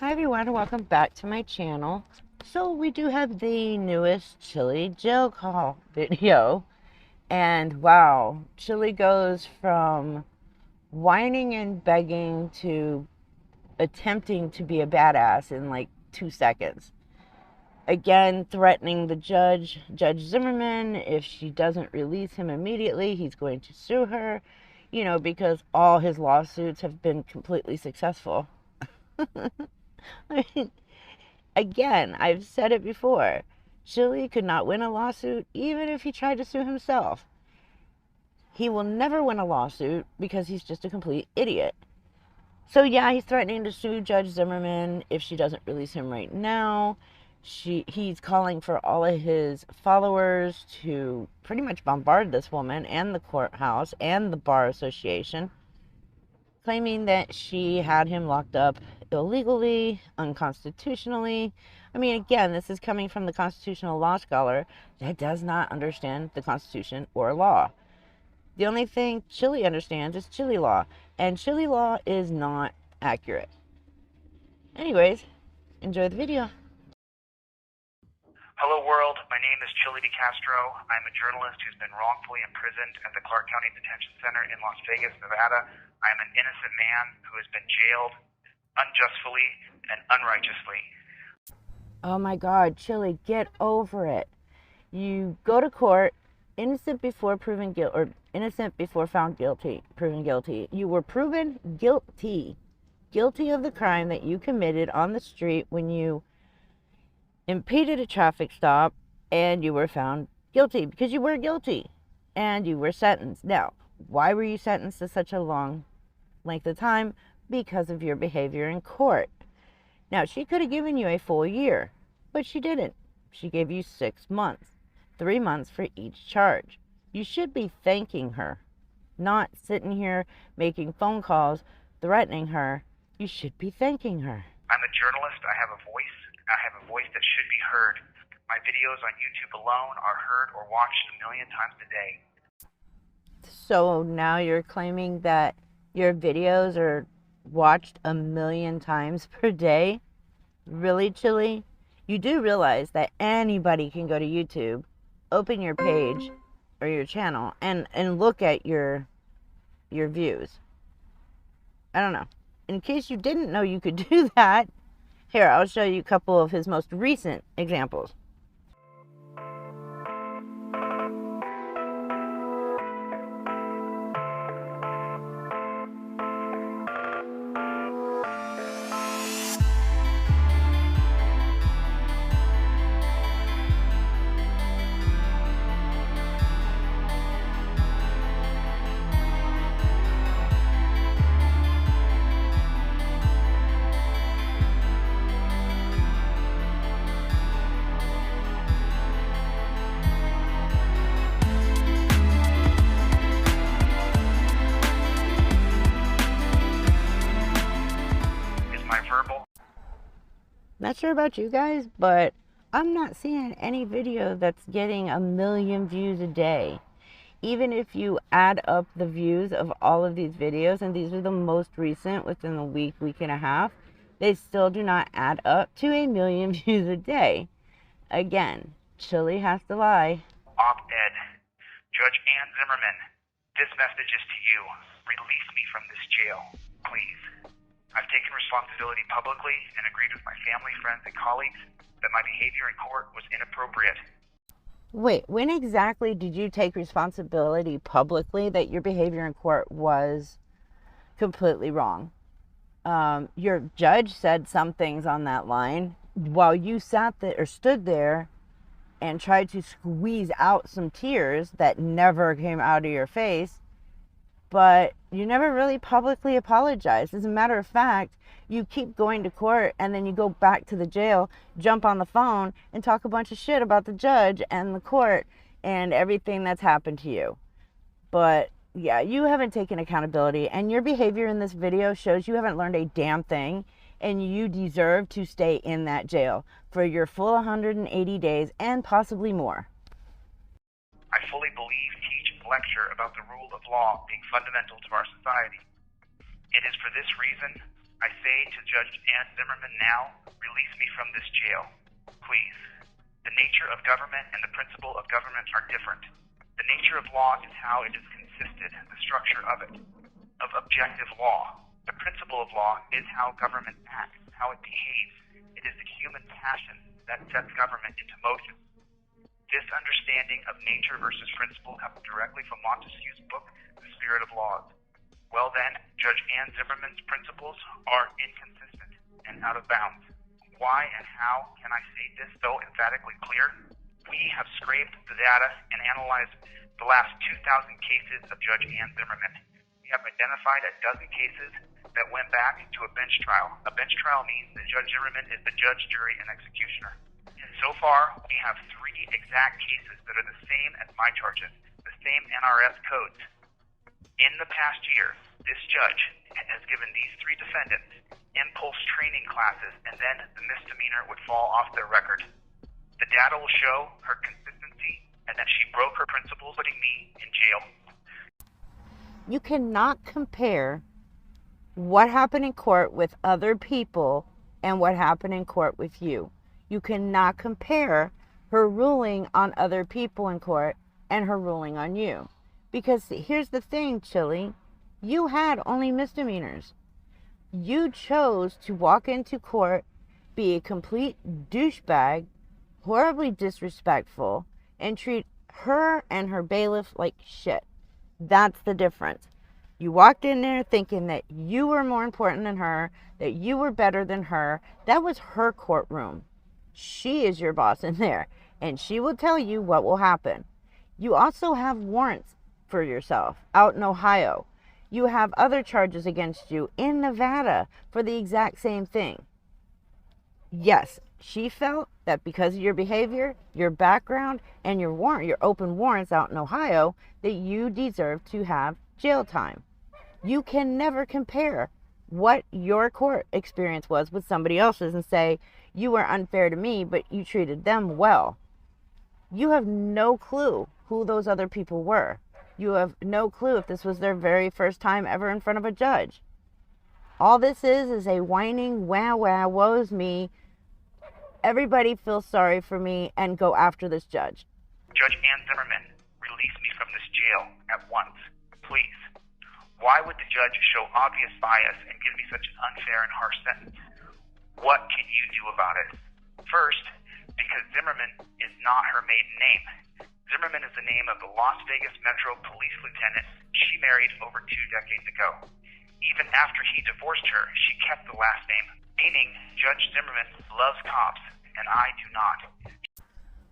Hi everyone, welcome back to my channel. So we do have the newest Chille jail call video, and wow, Chille goes from whining and begging to attempting to be a badass in like 2 seconds. Again, threatening the judge, Judge Zimmerman, if she doesn't release him immediately, he's going to sue her, because all his lawsuits have been completely successful. I mean, again, I've said it before. Chille could not win a lawsuit even if he tried to sue himself. He will never win a lawsuit because he's just a complete idiot. So yeah, he's threatening to sue Judge Zimmerman if she doesn't release him right now. He's calling for all of his followers to pretty much bombard this woman and the courthouse and the bar association, claiming that she had him locked up illegally, unconstitutionally. I mean, again, this is coming from the constitutional law scholar that does not understand the Constitution or law. The only thing Chille understands is Chille law, and Chille law is not accurate. Anyways, enjoy the video. Hello world, my name is Chille DeCastro. I'm a journalist who's been wrongfully imprisoned at the Clark County Detention Center in Las Vegas, Nevada. I'm an innocent man who has been jailed unjustly and unrighteously. Oh my God, Chille, get over it. You go to court, innocent before proven guilty, or innocent before found guilty, proven guilty. You were proven guilty of the crime that you committed on the street when you impeded a traffic stop, and you were found guilty because you were guilty and you were sentenced. Now, why were you sentenced to such a long length of time? Because of your behavior in court. Now, she could have given you a full year, but she didn't. She gave you 6 months, 3 months for each charge. You should be thanking her, not sitting here making phone calls, threatening her. You should be thanking her. I'm a journalist. I have a voice. I have a voice that should be heard. My videos on YouTube alone are heard or watched 1 million times a day. So now you're claiming that your videos are watched 1 million times per day? Really, Chille? You do realize that anybody can go to YouTube, open your page or your channel, and look at your views. I don't know. In case you didn't know you could do that, here, I'll show you a couple of his most recent examples. Not sure about you guys, but I'm not seeing any video that's getting 1 million views a day. Even if you add up the views of all of these videos, and these are the most recent within the week and a half, they still do not add up to 1 million views a day. Again, Chille has to lie. Op-ed. Judge Ann Zimmerman, this message is to you. Release me from this jail, please. I've taken responsibility publicly and agreed with my family, friends, and colleagues that my behavior in court was inappropriate. Wait, when exactly did you take responsibility publicly that your behavior in court was completely wrong? Your judge said some things on that line while you sat there or stood there and tried to squeeze out some tears that never came out of your face. But you never really publicly apologized. As a matter of fact, you keep going to court and then you go back to the jail, jump on the phone, and talk a bunch of shit about the judge and the court and everything that's happened to you. But yeah, you haven't taken accountability, and your behavior in this video shows you haven't learned a damn thing, and you deserve to stay in that jail for your full 180 days and possibly more. I fully believe, teach, and lecture about the rule of law being fundamental to our society. It is for this reason I say to Judge Ann Zimmerman now, release me from this jail. Please. The nature of government and the principle of government are different. The nature of law is how it is consisted, the structure of it, of objective law. The principle of law is how government acts, how it behaves. It is the human passion that sets government into motion. This understanding of nature versus principle comes directly from Montesquieu's book, The Spirit of Laws. Well then, Judge Ann Zimmerman's principles are inconsistent and out of bounds. Why and how can I say this so emphatically clear? We have scraped the data and analyzed the last 2,000 cases of Judge Ann Zimmerman. We have identified a dozen cases that went back to a bench trial. A bench trial means that Judge Zimmerman is the judge, jury, and executioner. And so far, we have 3 exact cases that are the same as my charges, the same NRS codes. In the past year, this judge has given these 3 defendants impulse training classes, and then the misdemeanor would fall off their record. The data will show her consistency and that she broke her principles, putting me in jail. You cannot compare what happened in court with other people and what happened in court with you. You cannot compare her ruling on other people in court and her ruling on you. Because here's the thing, Chille, you had only misdemeanors. You chose to walk into court, be a complete douchebag, horribly disrespectful, and treat her and her bailiff like shit. That's the difference. You walked in there thinking that you were more important than her, that you were better than her. That was her courtroom. She is your boss in there, and she will tell you what will happen. You also have warrants for yourself out in Ohio. You have other charges against you in Nevada for the exact same thing. Yes, she felt that because of your behavior, your background, and your warrant, your open warrants out in Ohio, that you deserve to have jail time. You can never compare what your court experience was with somebody else's and say, you were unfair to me, but you treated them well. You have no clue who those other people were. You have no clue if this was their very first time ever in front of a judge. All this is a whining, wah, wah, woe's me. Everybody feels sorry for me and go after this judge. Judge Ann Zimmerman, release me from this jail at once, please. Why would the judge show obvious bias and give me such an unfair and harsh sentence? What can you do about it? First, because Zimmerman is not her maiden name. Zimmerman is the name of the Las Vegas Metro Police Lieutenant she married over 2 decades ago. Even after he divorced her, she kept the last name, meaning Judge Zimmerman loves cops, and I do not.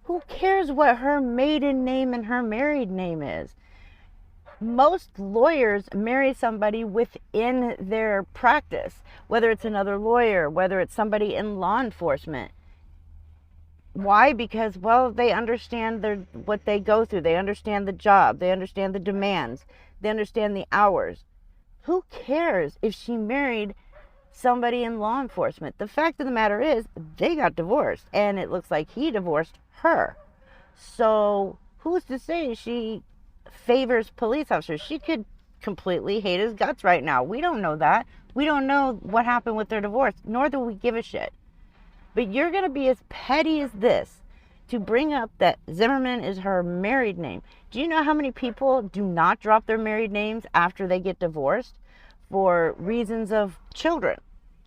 Who cares what her maiden name and her married name is? Most lawyers marry somebody within their practice, whether it's another lawyer, whether it's somebody in law enforcement. Why? Because, well, they understand what they go through. They understand the job. They understand the demands. They understand the hours. Who cares if she married somebody in law enforcement? The fact of the matter is, they got divorced, and it looks like he divorced her. So who's to say she favors police officers? She could completely hate his guts right now. We don't know that. We don't know what happened with their divorce, nor do we give a shit. But you're going to be as petty as this to bring up that Zimmerman is her married name. Do you know how many people do not drop their married names after they get divorced for reasons of children?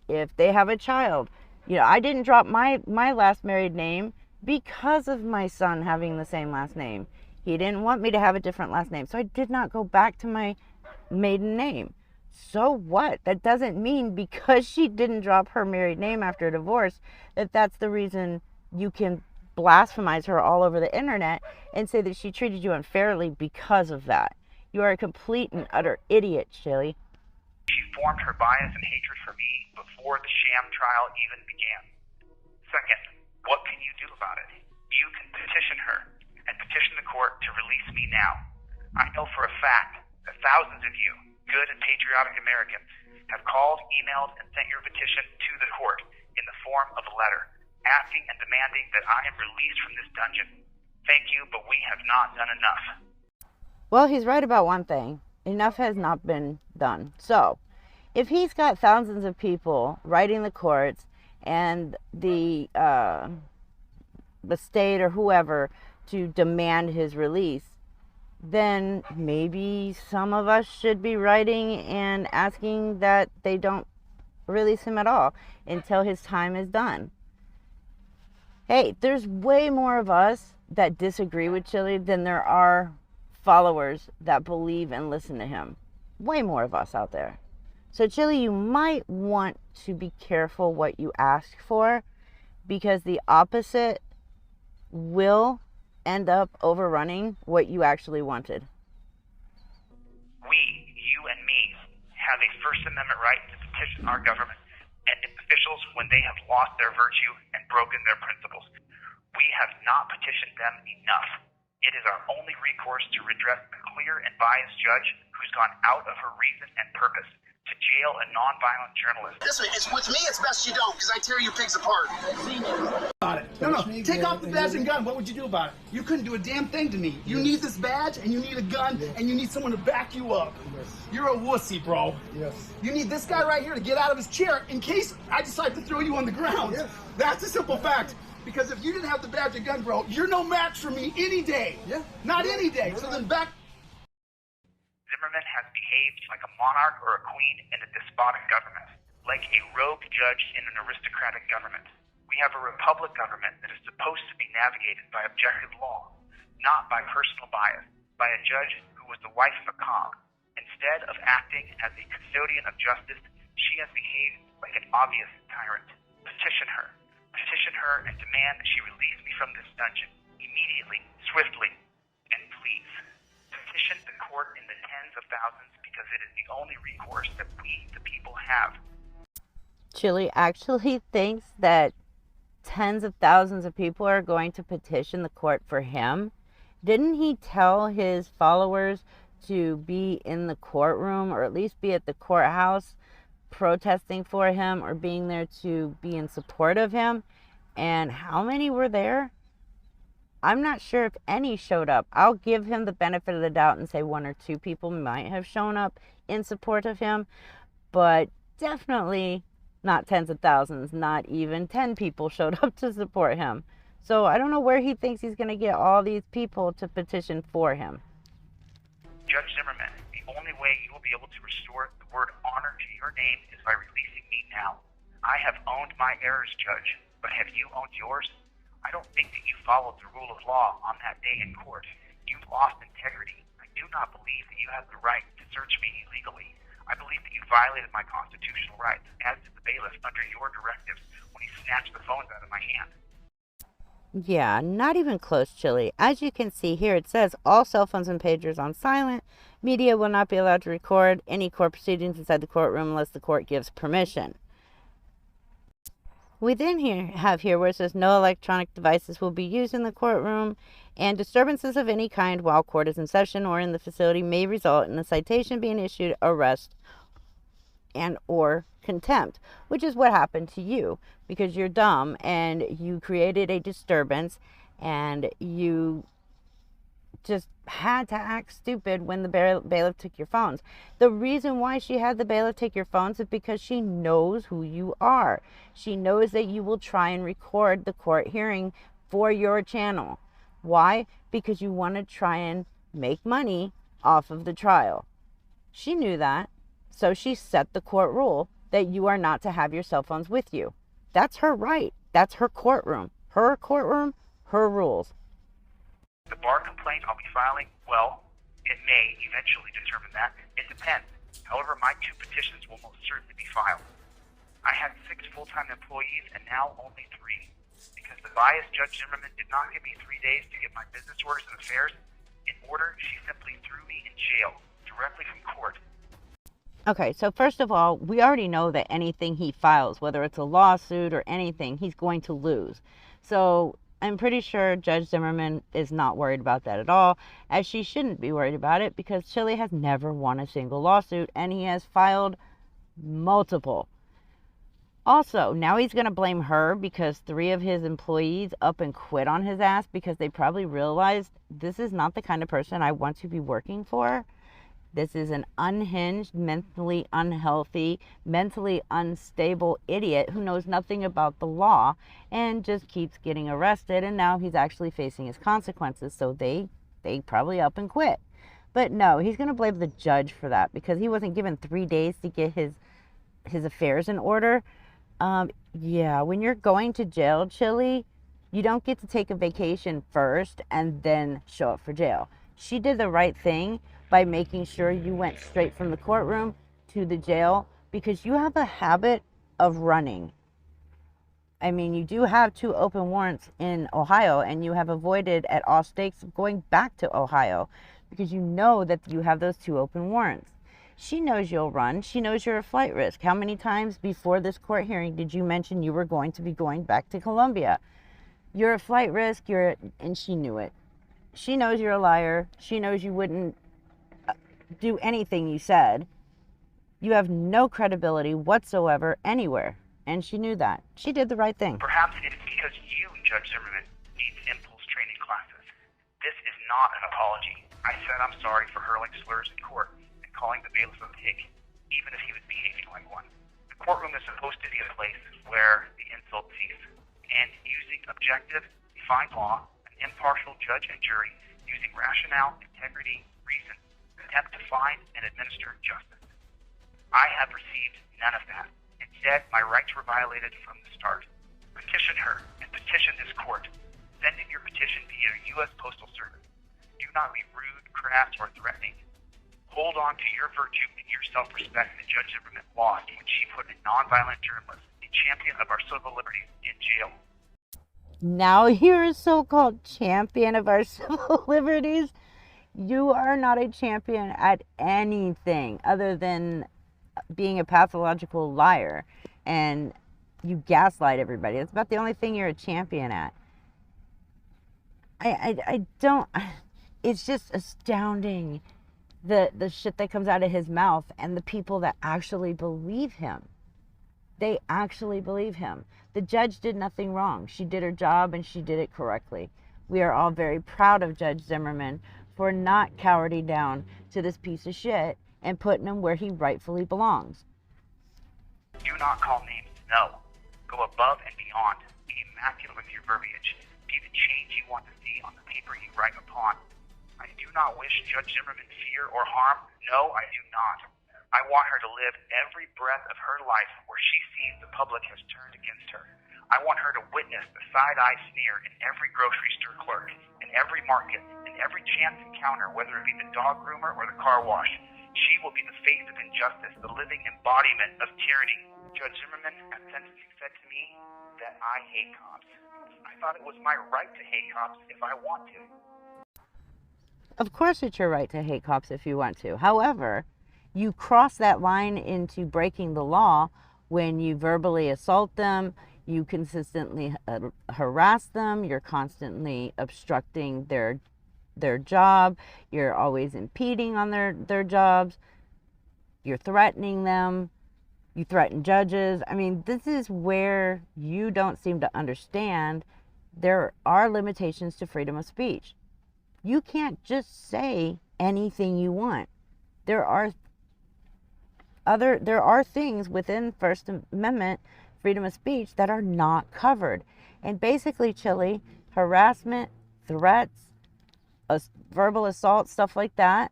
If they have a child. You know, I didn't drop my last married name because of my son having the same last name. He didn't want me to have a different last name, so I did not go back to my maiden name. So what? That doesn't mean because she didn't drop her married name after a divorce that that's the reason you can blasphemize her all over the internet and say that she treated you unfairly because of that. You are a complete and utter idiot, Chille. She formed her bias and hatred for me before the sham trial even began. Second, what can you do about it? You can petition her and petition the court to release me now. I know for a fact that thousands of you, good and patriotic Americans, have called, emailed, and sent your petition to the court in the form of a letter, asking and demanding that I am released from this dungeon. Thank you, but we have not done enough. Well, he's right about one thing. Enough has not been done. So, If he's got thousands of people writing the courts and the state or whoever to demand his release, then maybe some of us should be writing and asking that they don't release him at all until his time is done. Hey, there's way more of us that disagree with Chille than there are followers that believe and listen to him. Way more of us out there. So Chille, you might want to be careful what you ask for, because the opposite will end up overrunning what you actually wanted. We, you and me, have a First Amendment right to petition our government and officials when they have lost their virtue and broken their principles. We have not petitioned them enough. It is our only recourse to redress a clear and biased judge who's gone out of her reason and purpose to jail a nonviolent journalist. Listen, it's with me, it's best you don't, because I tear you pigs apart. About it. No, take off the badge and gun. What would you do about it? You couldn't do a damn thing to me. You need this badge, and you need a gun, and you need someone to back you up. You're a wussy, bro. Yes. You need this guy right here to get out of his chair in case I decide to throw you on the ground. Yes. That's a simple fact. Because if you didn't have the badge and gun, bro, you're no match for me any day. Yeah. Not any day. So then back. Zimmerman has behaved like a monarch or a queen in a despotic government, like a rogue judge in an aristocratic government. We have a republic government that is supposed to be navigated by objective law, not by personal bias, by a judge who was the wife of a cog. Instead of acting as the custodian of justice, she has behaved like an obvious tyrant. Petition her and demand that she release me from this dungeon, immediately, swiftly, and please. Petition the court in the tens of thousands because it is the only recourse that we, the people, have. Chille actually thinks that tens of thousands of people are going to petition the court for him. Didn't he tell his followers to be in the courtroom, or at least be at the courthouse protesting for him, or being there to be in support of him? And how many were there? I'm not sure if any showed up. I'll give him the benefit of the doubt and say 1 or 2 people might have shown up in support of him, but definitely not tens of thousands. Not even 10 people showed up to support him. So I don't know where he thinks he's going to get all these people to petition for him. Judge Zimmerman, the only way you will be able to restore the word honor to your name is by releasing me now. I have owned my errors, Judge, but have you owned yours? I don't think that you followed the rule of law on that day in court. You lost integrity. I do not believe that you have the right to search me illegally. I believe that you violated my constitutional rights, as did the bailiff under your directives when he snatched the phones out of my hand. Yeah, not even close, Chille. As you can see here, it says all cell phones and pagers on silent. Media will not be allowed to record any court proceedings inside the courtroom unless the court gives permission. We then have here where it says no electronic devices will be used in the courtroom, and disturbances of any kind while court is in session or in the facility may result in a citation being issued, arrest, and or contempt, which is what happened to you because you're dumb and you created a disturbance and you just had to act stupid when the bailiff took your phones. The reason why she had the bailiff take your phones is because she knows who you are. She knows that you will try and record the court hearing for your channel. Why? Because you want to try and make money off of the trial. She knew that, so she set the court rule that you are not to have your cell phones with you. That's her right. That's her courtroom. Her courtroom, her rules. The bar complaint I'll be filing, well, it may eventually determine that. It depends. However, my 2 petitions will most certainly be filed. I had 6 full-time employees and now only 3. Because the biased Judge Zimmerman did not give me 3 days to get my business orders and affairs in order, she simply threw me in jail, directly from court. Okay, so first of all, we already know that anything he files, whether it's a lawsuit or anything, he's going to lose. So I'm pretty sure Judge Zimmerman is not worried about that at all, as she shouldn't be worried about it because Chille has never won a single lawsuit and he has filed multiple. Also, now he's going to blame her because 3 of his employees up and quit on his ass because they probably realized this is not the kind of person I want to be working for. This is an unhinged, mentally unhealthy, mentally unstable idiot who knows nothing about the law and just keeps getting arrested, and now he's actually facing his consequences, so they probably up and quit. But no, he's going to blame the judge for that because he wasn't given 3 days to get his affairs in order. Yeah, when you're going to jail, Chille, you don't get to take a vacation first and then show up for jail. She did the right thing by making sure you went straight from the courtroom to the jail because you have a habit of running. I mean, you do have 2 open warrants in Ohio, and you have avoided at all stakes going back to Ohio because you know that you have those 2 open warrants. She knows you'll run. She knows you're a flight risk. How many times before this court hearing did you mention you were going to be going back to Colombia? You're a flight risk, and she knew it. She knows you're a liar. She knows you wouldn't do anything you said. You have no credibility whatsoever anywhere, and she knew that. She did the right thing. Perhaps it is because you, Judge Zimmerman, needs impulse training classes. This is not an apology. I said I'm sorry for hurling slurs in court and calling the bailiff a pig, even if he was behaving like one. The courtroom is supposed to be a place where the insults cease, and using objective, defined law, an impartial judge and jury, using rationale, integrity, reason, attempt to find and administer justice. I have received none of that. Instead, my rights were violated from the start. Petition her and petition this court. Send in your petition via U.S. Postal Service. Do not be rude, crass, or threatening. Hold on to your virtue and your self-respect that Judge Zimmerman lost when she put a nonviolent journalist, a champion of our civil liberties, in jail. Now you're a so-called champion of our civil liberties. You are not a champion at anything other than being a pathological liar, and you gaslight everybody. That's about the only thing you're a champion at. I don't, it's just astounding the shit that comes out of his mouth and the people that actually believe him. They actually believe him. The judge did nothing wrong. She did her job and she did it correctly. We are all very proud of Judge Zimmerman for not cowarding down to this piece of shit and putting him where he rightfully belongs. Do not call names, no. Go above and beyond. Be immaculate with your verbiage. Be the change you want to see on the paper you write upon. I do not wish Judge Zimmerman fear or harm. No, I do not. I want her to live every breath of her life where she sees the public has turned against her. I want her to witness the side-eye sneer in every grocery store clerk, in every market, in every chance encounter, whether it be the dog groomer or the car wash. She will be the face of injustice, the living embodiment of tyranny. Judge Zimmerman, at sentencing, said to me that I hate cops. I thought it was my right to hate cops if I want to. Of course it's your right to hate cops if you want to. However, you cross that line into breaking the law when you verbally assault them, you consistently harass them, you're constantly obstructing their job, you're always impeding on their jobs, you're threatening them, you threaten judges. I mean, this is where you don't seem to understand there are limitations to freedom of speech. You can't just say anything you want. There are things within First Amendment freedom of speech that are not covered. And basically, Chille, harassment, threats, verbal assault, stuff like that,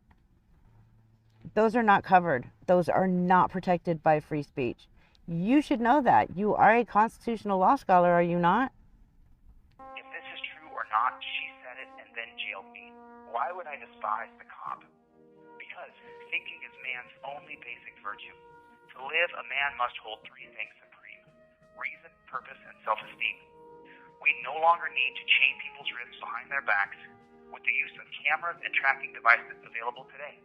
those are not covered. Those are not protected by free speech. You should know that. You are a constitutional law scholar, are you not? If this is true or not, she said it and then jailed me. Why would I despise the cop? Because thinking is man's only basic virtue. To live, a man must hold 3 things supreme: reason, purpose, and self-esteem. We no longer need to chain people's wrists behind their backs with the use of cameras and tracking devices available today.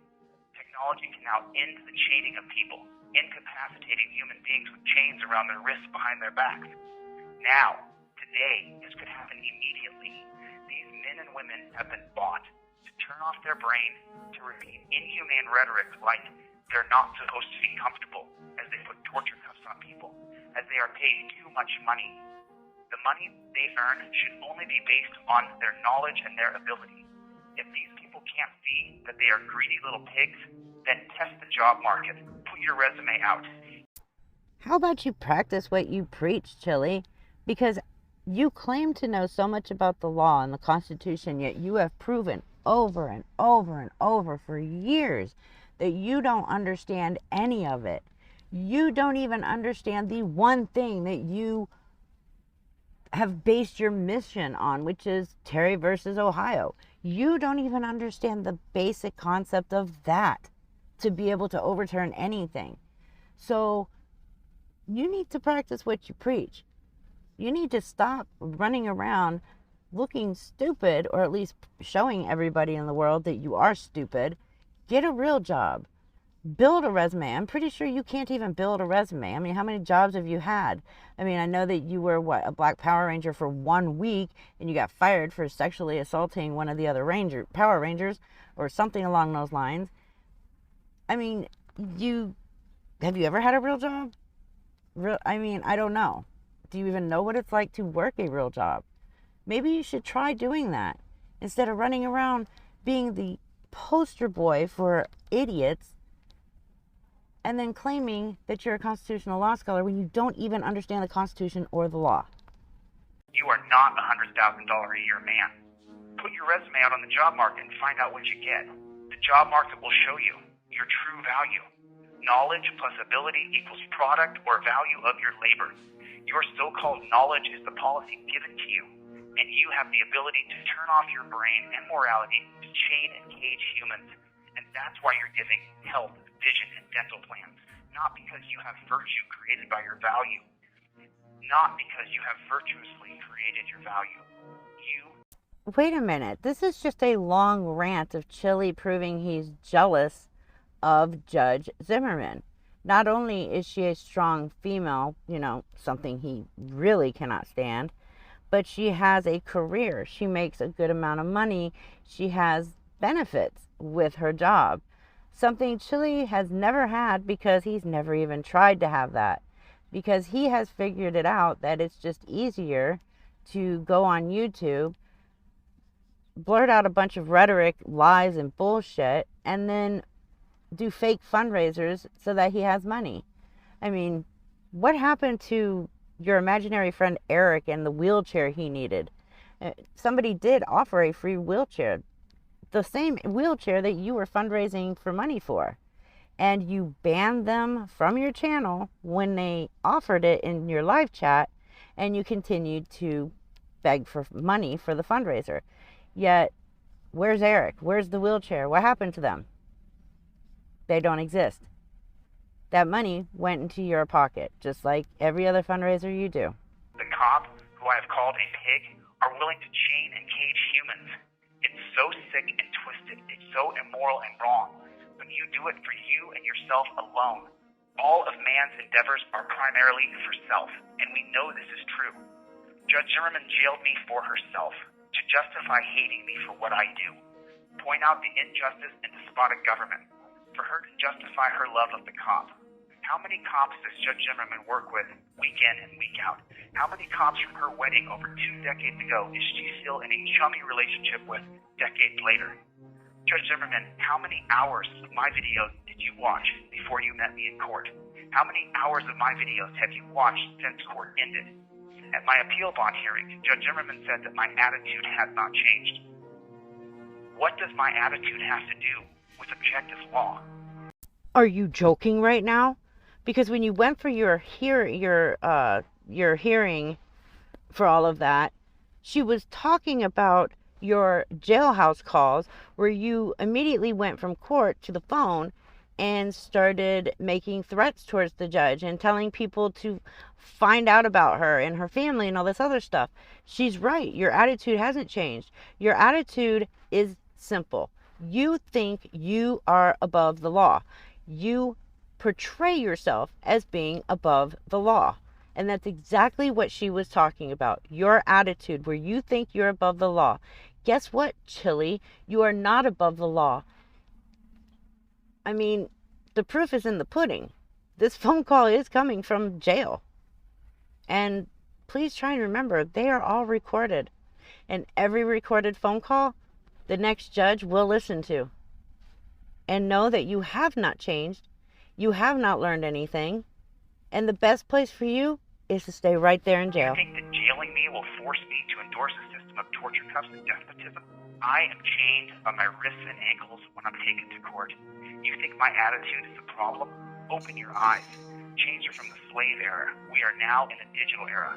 Technology can now end the chaining of people, incapacitating human beings with chains around their wrists behind their backs. Now, today, this could happen immediately. These men and women have been bought to turn off their brain to repeat inhumane rhetoric like they're not supposed to be comfortable as they put torture cuffs on people, as they are paid too much money. The money they earn should only be based on their knowledge and their ability. If these people can't see that they are greedy little pigs, Then test the job market. Put your resume out. How about you practice what you preach, Chille? Because you claim to know so much about the law and the Constitution, yet you have proven over and over and over for years that you don't understand any of it. You don't even understand the one thing that you have based your mission on, which is Terry versus Ohio. You don't even understand the basic concept of that to be able to overturn anything. So you need to practice what you preach. You need to stop running around looking stupid, or at least showing everybody in the world that you are stupid. Get a real job. Build a resume. I'm pretty sure you can't even build a resume. I mean, how many jobs have you had? I mean, I know that you were, a Black Power Ranger for 1 week, and you got fired for sexually assaulting one of the other Power Rangers, or something along those lines. I mean, have you ever had a real job? I don't know. Do you even know what it's like to work a real job? Maybe you should try doing that instead of running around being the poster boy for idiots and then claiming that you're a constitutional law scholar when you don't even understand the Constitution or the law. You are not a $100,000 a year man. Put your resume out on the job market and find out what you get. The job market will show you your true value. Knowledge plus ability equals product or value of your labor. Your so-called knowledge is the policy given to you, and you have the ability to turn off your brain and morality to chain and cage humans. And that's why you're giving health, vision, and dental plans. Not because you have virtue created by your value. Not because you have virtuously created your value. Wait a minute. This is just a long rant of Chille proving he's jealous of Judge Zimmerman. Not only is she a strong female, something he really cannot stand, but she has a career. She makes a good amount of money. She has benefits with her job. Something Chille has never had because he's never even tried to have that. Because he has figured it out that it's just easier to go on YouTube, blurt out a bunch of rhetoric, lies, and bullshit, and then do fake fundraisers so that he has money. I mean, what happened to your imaginary friend Eric and the wheelchair he needed? Somebody did offer a free wheelchair, the same wheelchair that you were fundraising for money for, and you banned them from your channel when they offered it in your live chat, and you continued to beg for money for the fundraiser. Yet, where's Eric? Where's the wheelchair? What happened to them? They don't exist. That money went into your pocket, just like every other fundraiser you do. The cop, who I have called a pig, are willing to chain and cage humans. It's so sick and twisted. It's so immoral and wrong. But you do it for you and yourself alone. All of man's endeavors are primarily for self, and we know this is true. Judge Zimmerman jailed me for herself, to justify hating me for what I do. Point out the injustice and despotic government. For her to justify her love of the cop. How many cops does Judge Zimmerman work with week in and week out? How many cops from her wedding over 2 decades ago is she still in a chummy relationship with decades later? Judge Zimmerman, how many hours of my videos did you watch before you met me in court? How many hours of my videos have you watched since court ended? At my appeal bond hearing, Judge Zimmerman said that my attitude has not changed. What does my attitude have to do with objective law? Are you joking right now? Because when you went for your hearing for all of that, she was talking about your jailhouse calls where you immediately went from court to the phone and started making threats towards the judge and telling people to find out about her and her family and all this other stuff. She's right. Your attitude hasn't changed. Your attitude is simple. You think you are above the law. You portray yourself as being above the law. And that's exactly what she was talking about. Your attitude where you think you're above the law. Guess what, Chille? You are not above the law. I mean, the proof is in the pudding. This phone call is coming from jail. And please try and remember, they are all recorded. And every recorded phone call, the next judge will listen to. and know that you have not changed, you have not learned anything, and the best place for you is to stay right there in jail. You think that jailing me will force me to endorse a system of torture, cuffs, and despotism? I am chained on my wrists and ankles when I'm taken to court. You think my attitude is the problem? Open your eyes. Chains are from the slave era. We are now in a digital era.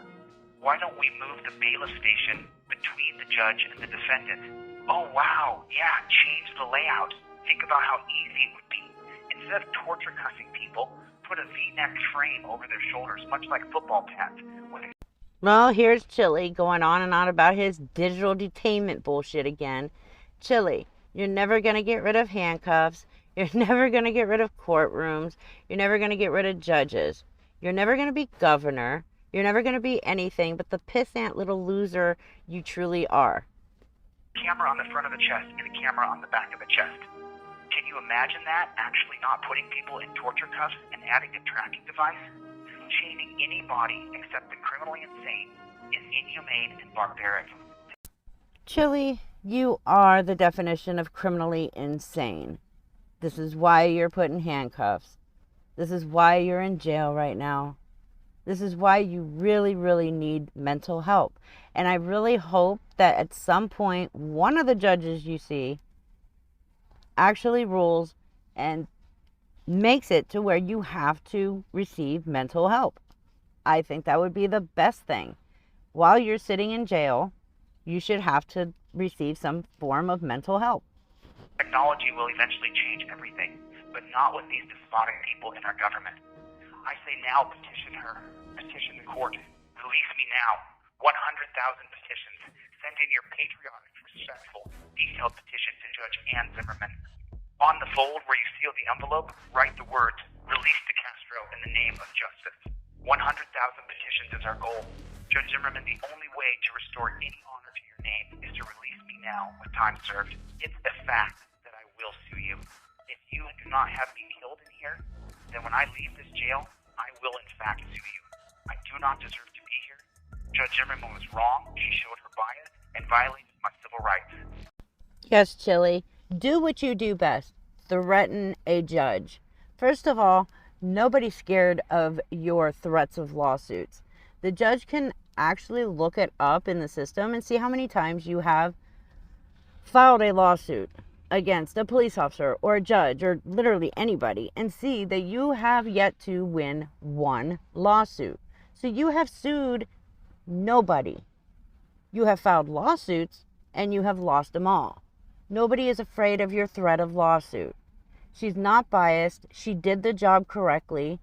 Why don't we move the bailiff station between the judge and the defendant? Oh, wow. Yeah, change the layout. Think about how easy it would be. Instead of torture cussing people, put a V-neck frame over their shoulders, much like football pads. Well, here's Chille going on and on about his digital detainment bullshit again. Chille, you're never going to get rid of handcuffs. You're never going to get rid of courtrooms. You're never going to get rid of judges. You're never going to be governor. You're never going to be anything but the pissant little loser you truly are. Camera on the front of the chest and a camera on the back of the chest. Can you imagine that? Actually not putting people in torture cuffs and adding a tracking device? Chaining anybody except the criminally insane is inhumane and barbaric. Chille, you are the definition of criminally insane. This is why you're put in handcuffs. This is why you're in jail right now. This is why you really, really need mental help. And I really hope that at some point, one of the judges you see actually rules and makes it to where you have to receive mental help. I think that would be the best thing. While you're sitting in jail, you should have to receive some form of mental help. Technology will eventually change everything, but not with these despotic people in our government. I say now petition her. Petition the court. Release me now. 100,000 petitions. Send in your patriotic, respectful, detailed petition to Judge Ann Zimmerman. On the fold where you seal the envelope, write the words, "Release de Castro in the name of justice." 100,000 petitions is our goal. Judge Zimmerman, the only way to restore any honor to your name is to release me now with time served. It's a fact that I will sue you. If you do not have me killed in here, then when I leave this jail, I will in fact sue you. I do not deserve to be here. Judge Zimmerman was wrong. She showed her bias and violated my civil rights. Yes, Chille, do what you do best. Threaten a judge. First of all, nobody's scared of your threats of lawsuits. The judge can actually look it up in the system and see how many times you have filed a lawsuit against a police officer or a judge or literally anybody and see that you have yet to win one lawsuit. So you have sued nobody. You have filed lawsuits and you have lost them all. Nobody is afraid of your threat of lawsuit. She's not biased. She did the job correctly.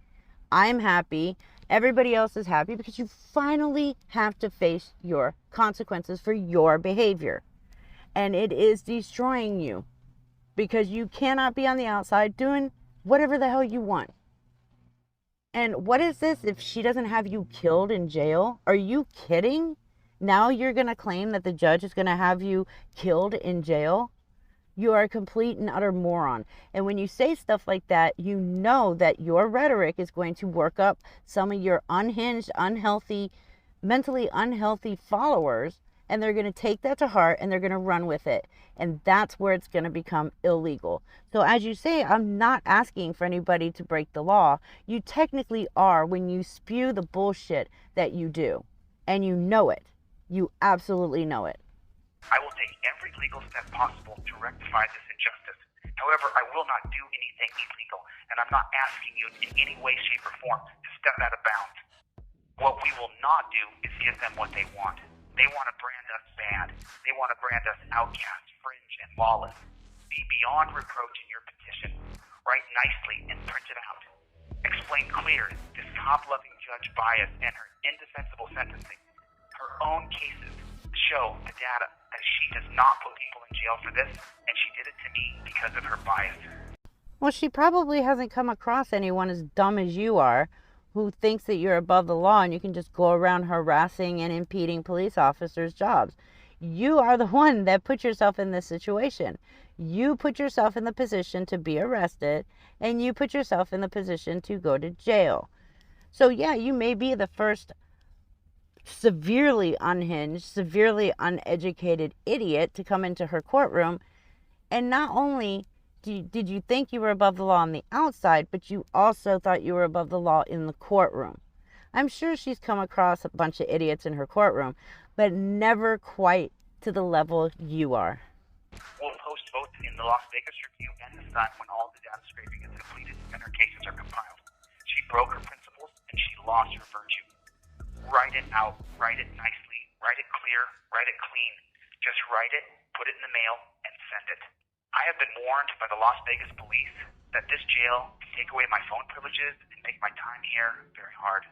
I'm happy. Everybody else is happy because you finally have to face your consequences for your behavior. And it is destroying you because you cannot be on the outside doing whatever the hell you want. And what is this if she doesn't have you killed in jail? Are you kidding? Now you're going to claim that the judge is going to have you killed in jail? You are a complete and utter moron. And when you say stuff like that, you know that your rhetoric is going to work up some of your unhinged, unhealthy, mentally unhealthy followers, and they're going to take that to heart and they're going to run with it. And that's where it's going to become illegal. So as you say, I'm not asking for anybody to break the law. You technically are when you spew the bullshit that you do. And you know it. You absolutely know it. I will take every legal step possible to rectify this injustice. However, I will not do anything illegal, and I'm not asking you in any way, shape, or form to step out of bounds. What we will not do is give them what they want. They want to brand us bad. They want to brand us outcast, fringe, and lawless. Be beyond reproach in your petition. Write nicely and print it out. Explain clear this cop-loving judge bias and her indefensible sentencing. Her own cases show the data that she does not put people in jail for this, and she did it to me because of her bias. Well, she probably hasn't come across anyone as dumb as you are who thinks that you're above the law and you can just go around harassing and impeding police officers' jobs. You are the one that put yourself in this situation. You put yourself in the position to be arrested, and you put yourself in the position to go to jail. So yeah, you may be the first severely unhinged, severely uneducated idiot to come into her courtroom, and not only Did you think you were above the law on the outside, but you also thought you were above the law in the courtroom? I'm sure she's come across a bunch of idiots in her courtroom, but never quite to the level you are. We'll post both in the Las Vegas Review and the Sun when all the data scraping is completed and her cases are compiled. She broke her principles and she lost her virtue. Write it out, write it nicely, write it clear, write it clean. Just write it, put it in the mail, and send it. I have been warned by the Las Vegas police that this jail can take away my phone privileges and make my time here very hard.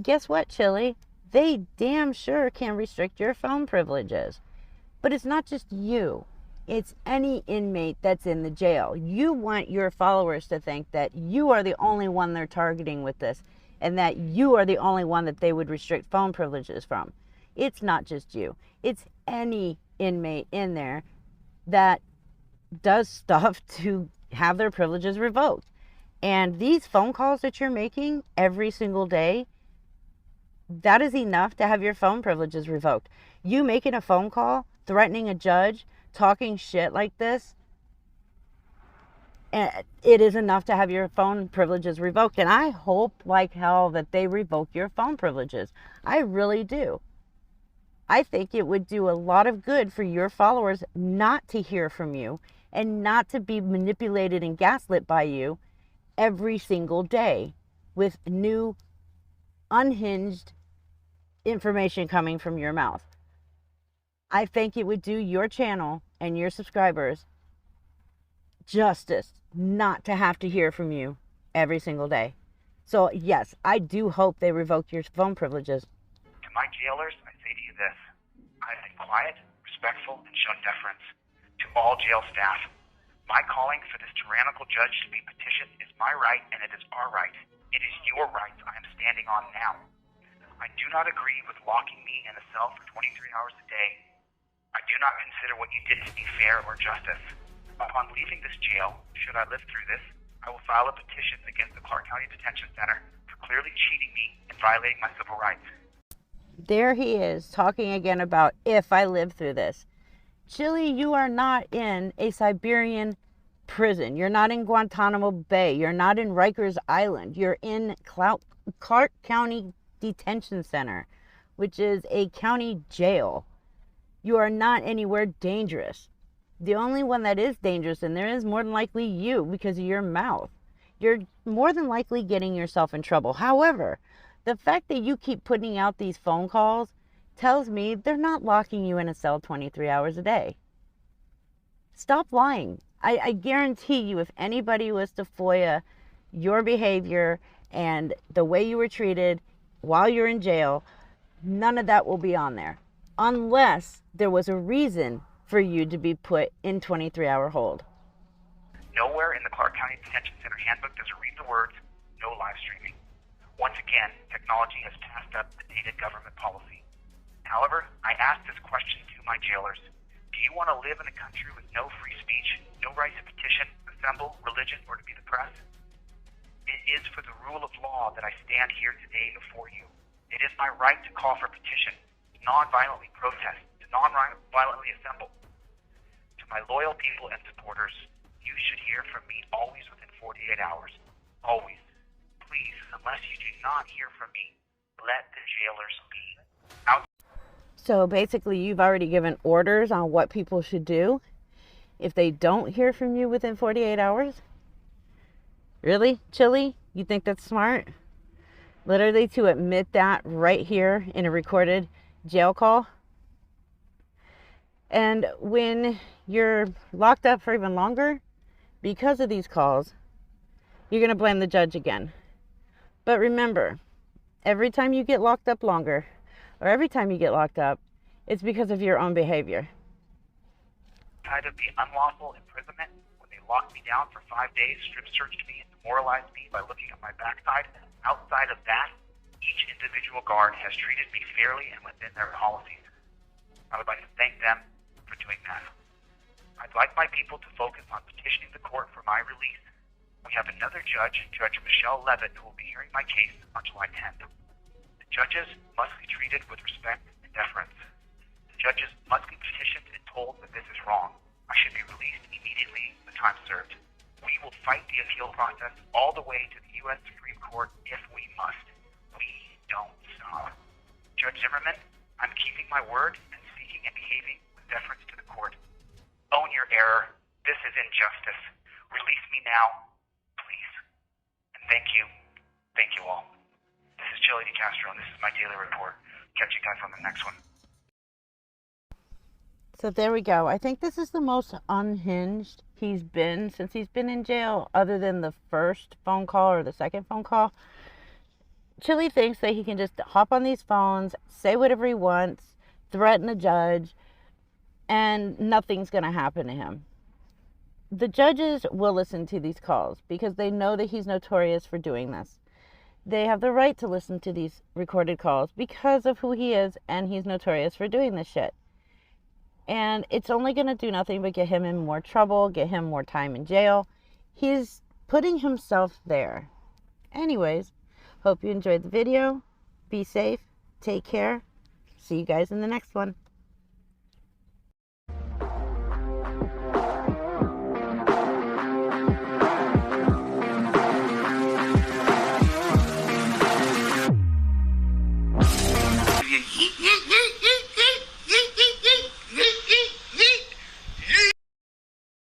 Guess what, Chille? They damn sure can restrict your phone privileges. But it's not just you. It's any inmate that's in the jail. You want your followers to think that you are the only one they're targeting with this, and that you are the only one that they would restrict phone privileges from. It's not just you. It's any inmate in there that does stuff to have their privileges revoked. And these phone calls that you're making every single day, that is enough to have your phone privileges revoked. You making a phone call, threatening a judge, talking shit like this, it is enough to have your phone privileges revoked. And I hope like hell that they revoke your phone privileges. I really do. I think it would do a lot of good for your followers not to hear from you and not to be manipulated and gaslit by you every single day with new unhinged information coming from your mouth. I think it would do your channel and your subscribers justice not to have to hear from you every single day. So yes, I do hope they revoke your phone privileges. To my jailers, I say to you this. I have been quiet, respectful, and shown deference. To all jail staff, my calling for this tyrannical judge to be petitioned is my right, and it is our right. It is your rights I am standing on now. I do not agree with locking me in a cell for 23 hours a day. I do not consider what you did to me fair or justice. Upon leaving this jail, should I live through this, I will file a petition against the Clark County Detention Center for clearly cheating me and violating my civil rights. There he is talking again about if I live through this. Chille, you are not in a Siberian prison. You're not in Guantanamo Bay. You're not in Rikers Island. You're in Clark County Detention Center, which is a county jail. You are not anywhere dangerous. The only one that is dangerous in there is more than likely you because of your mouth. You're more than likely getting yourself in trouble. However, the fact that you keep putting out these phone calls tells me they're not locking you in a cell 23 hours a day. Stop lying. I guarantee you, if anybody was to FOIA your behavior and the way you were treated while you're in jail, none of that will be on there. Unless there was a reason for you to be put in 23-hour hold. Nowhere in the Clark County Detention Center handbook does it read the words, no live streaming. Once again, technology has passed up the dated government policy. However, I ask this question to my jailers. Do you want to live in a country with no free speech, no right to petition, assemble, religion, or to be the press? It is for the rule of law that I stand here today before you. It is my right to call for petition, to non-violently protest, to non-violently assemble. To my loyal people and supporters, you should hear from me always within 48 hours. Always. Please, unless you do not hear from me, let the jailers be. So basically, you've already given orders on what people should do if they don't hear from you within 48 hours? Really, Chille? You think that's smart? Literally to admit that right here in a recorded jail call? And when you're locked up for even longer, because of these calls, you're going to blame the judge again. But remember, every time you get locked up longer, or every time you get locked up, it's because of your own behavior. Tired of the unlawful imprisonment when they locked me down for 5 days, strip searched me, and demoralized me by looking at my backside. Outside of that, each individual guard has treated me fairly and within their policies. I would like to thank them for doing that. I'd like my people to focus on petitioning the court for my release. We have another judge, Judge Michelle Levitt, who will be hearing my case on July 10th. The judges must be treated with respect and deference. The judges must be petitioned and told that this is wrong. I should be released immediately time served. We will fight the appeal process all the way to the U.S. Supreme Court if we must. We don't stop. Judge Zimmerman, I'm keeping my word and speaking and behaving with deference to the court. Own your error. This is injustice. Release me now, please. And thank you. Thank you all. This is Chille DeCastro, and this is my daily report. Catch you guys on the next one. So there we go. I think this is the most unhinged he's been since he's been in jail, other than the first phone call or the second phone call. Chille thinks that he can just hop on these phones, say whatever he wants, threaten a judge, and nothing's going to happen to him. The judges will listen to these calls because they know that he's notorious for doing this. They have the right to listen to these recorded calls because of who he is, and he's notorious for doing this shit. And it's only going to do nothing but get him in more trouble, get him more time in jail. He's putting himself there. Anyways, hope you enjoyed the video. Be safe. Take care. See you guys in the next one.